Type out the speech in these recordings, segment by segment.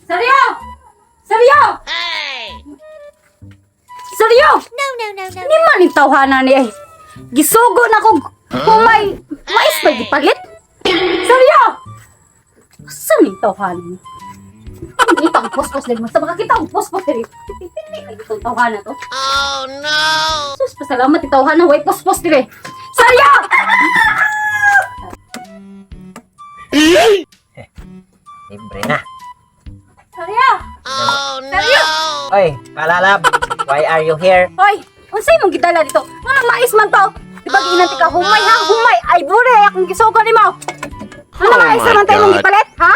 Seryo! Seryo! Seryo! No. Hindi man yung tawhanan niya eh. Gisugo na ko kung may mais pa gipalit. Seryo! Saan yung tawhanan? Hindi pa ang pospos din mo. Sa makakita ang pospos din. Pipili kayo itong tawhanan to. Oh no! Sus, pasalamat yung tawhanan. Way pospos din eh. Seryo! Libre na. Seryo! Oh Seryo! Oy, kalalab, why are you here? Hoy! Unsay mong gidala dito? Ano mais man to? Diba ginanti ka humay ha? Humay! Ay bure! Akong gisugo ni mo! Ano mais naman tayo mong gipalit? Ha?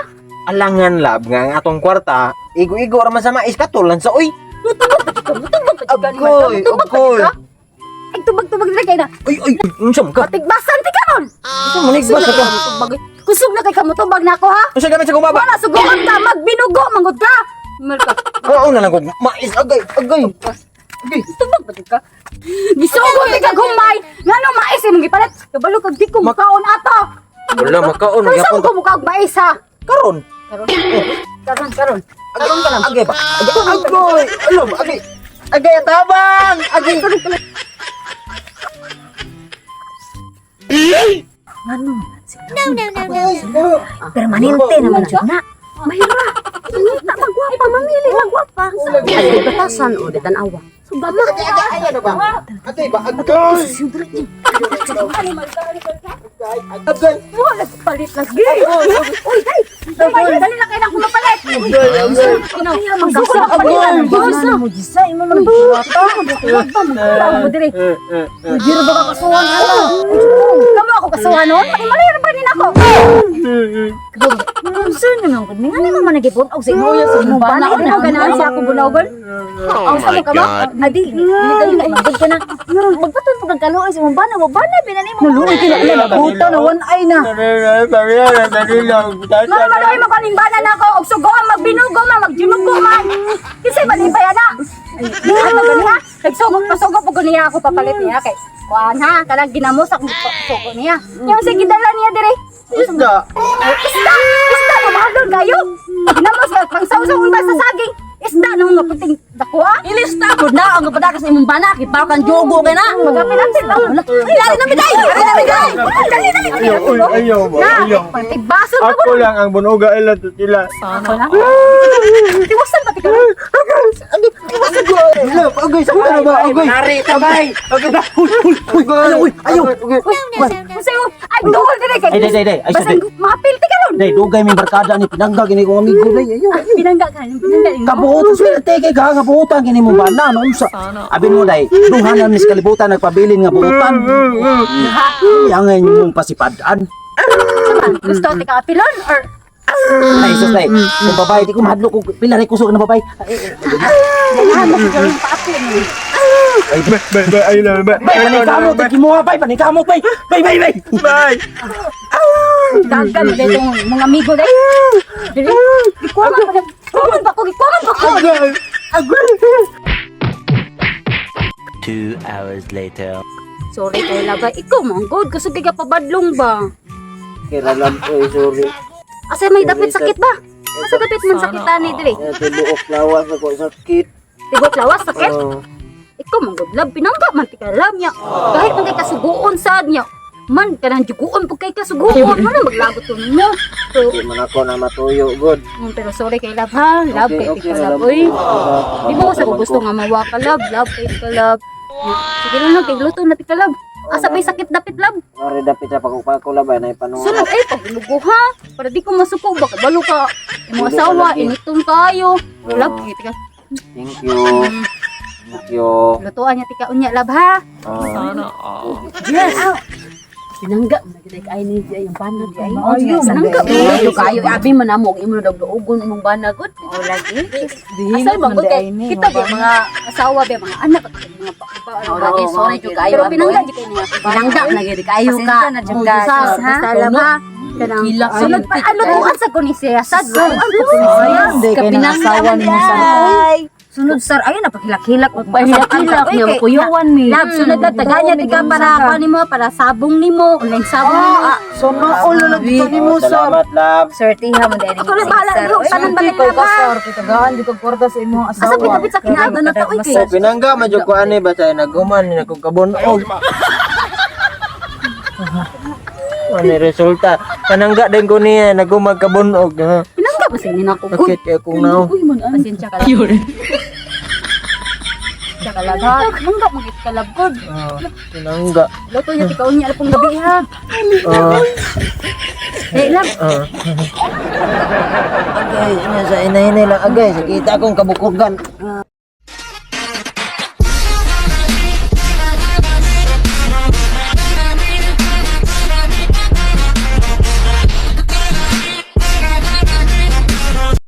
Alangan lab nga ang atong kwarta, igo-igo raman sa mais katulan sa oy. Mutubag pa ka! Mutubag pa ka! Agoy, Mutubag pa agoy. ka! Ay tubag-tubag na kayo na! Oy, unsam ka? Patigbasan ti ka nun! Ito maligwas ako. Kusog na kay ka mutubag na ako ha? Unsa gamit sa gumaba? Wala, sugukan ka! Magbinugo! Mangod ka! Mal ka! Oo na lang kog mais agay. Tubag pa ka! Gisugo ti ka gumay! Nga no mais imong gipalit! Kabalo kag di ko mukaon ato! Wala makaon Kaya gyapon saan ko mukaog mais ha? karon. Karon. Karon. Karon ka lang. Agay ba? Agoy, alam, agay. Agay tabang. Agay. Ano? No. Permanente naman siya na. Mahira. Hindi magwapa. Mamili magwapa. Ay, batasan o detan awa. Subama. Agay ano ba? Agay ba? Agay. Agay. Wala palit na gay. Uy, day. Dali na kayo na kumapalit. Magkasa ka pala. Gisa mo, gisa. Imo man buwata. Magkasa mo dire. Dira ba ka kasuhan ano? Kamu ako kasuhan nun? Malira ba din ako? Saan naman ko? Nga naman man nagipon. O sa imo sa imo ba? Ano mo ganahan siya ako bunawagan? Oh my God. Adi, dili ka magdag ka na. Magpatun mo kang kaluoy sa imo ba na mo ba na binani mo. Naluoy ka na buta na one eye na. Maloy mo kaning bana na ako og sugoan magbinugo man magjinugo man. Kisay malibaya na. Ano ba niya? Nagsugod pasugod pag niya ako papalit niya kay kuan ha kanang ginamos ako sugo niya. Yung sige dala niya dire. Isda. Isda mamadol kayo. Ginamos ka pang sausaw ba sa saging. Isda nung nga puting dakwa. Ilista ko na ang padakas imong bana kay para kan jogo kay na. Magapilatin lang. Ay, dali na biday. Dali na biday. Ayaw ba? Ayaw. Pagbaso ka Ako lang ang bunuga ila to sila. Ako na. Tiwasan pati ka. Agay, sa ano ba? Agay. Nari tabay. Agay na. Uy, ayaw. Kasi ay dugol dire kay. Ay, Basta mapilti ka ron. Day, dugay may barkada ni pinangga gini ko amigo day. Ayaw. Pinangga ka, pinangga. Kabuotan swerte kay ka nga buotan gini mo bana no unsa. Abin mo day, duhanan mis kalibutan nagpabilin nga buotan. Yang mong pasipadaan. Gusto ti ka apilon or Ay sus day, kung babae di ko mahadlok og pila ray kusog na babae. dalahan mo ka ron paapil. Ay, Ayun na, bay panikamo ti mo bay panikamo bay. Bay. Bye! Dagan mo dito mga amigo day. Gikuman pa ko. Agay! 2 hours later. Sorry kay labay. Ikaw manggod kasi di ka pabadlong ba? Kiralam ko sorry. Asa may dapit sakit ba? Asa dapit man sakitan ni dire? Tibuok lawas ako sakit. Tigot lawas sakit? Ikaw manggod lab pinangga man ti ka lab niya. Kahit man kay kasuguon sad niya. Man kanang juguon pag kay kasuguon man maglagot ko mo. So, Di man ako na matuyo good. pero sorry kay lab ha. Lab kay Okay, ti ka na lab. lang. Uy, di mo ko sa gusto nga mawa ka lab. Lab kay ti ka lab. Sige lang kay luto na ti ka lab. Asa may sakit dapit lab. Nari dapit sa pagkukulabay na ipanungan. Sunod ay paglugo ha. Para di ko masuko baka balo ka. Imong asawa initong kayo. Lab kay ti ka. Thank you. Thank you. Lutuan niya ti ka unya lab ha. Yes. Pinangga mo na kay ni yung bana di ay. Ayun, Pinangga mo pinangga. na kayo abi man amog imo na dogon imong bana gud. O lagi. Asal bang kay kita ba mga asawa ba mga anak at mga Lagi sorry jud kayo. pero pinangga di kay niya. Pinangga na gid kayo ka. Basta lab ha. Kanang Kila sunod pa ano tuan sa ko ni siya sad ko. Ano ko ni siya. Hindi kay nang asawa ni mo sa Sunod sir, ayun na paghilak-hilak. Pahilak-hilak niya, makuyawan ni. Lab, sunod na taganya tika para kuan nimo, para sabong nimo, uling sabong nimo. So no ulo lang ni mo sir. Salamat lab. Sir, tiha mo dahil Ako lang bahala niyo, tanan balik na ba? Kitagaan, di ko kwarta sa imong Asa pitapit sa kinaga na tao So pinangga madyo ko ani ba tay naguman ni nako kabunog. Ano resulta? Panangga din ko niya nagumag kabunog. Pinangga ba sa nina ko? Bakit kaya kung now? Pasensya ka lang. Pasensya ka lang ha. Pinangga mo git ka labgod. Pinangga. Luto niya tikaw niya alpong gabi ha. Lang. Agay, sa inay lang agay. Sa kita akong kabukugan.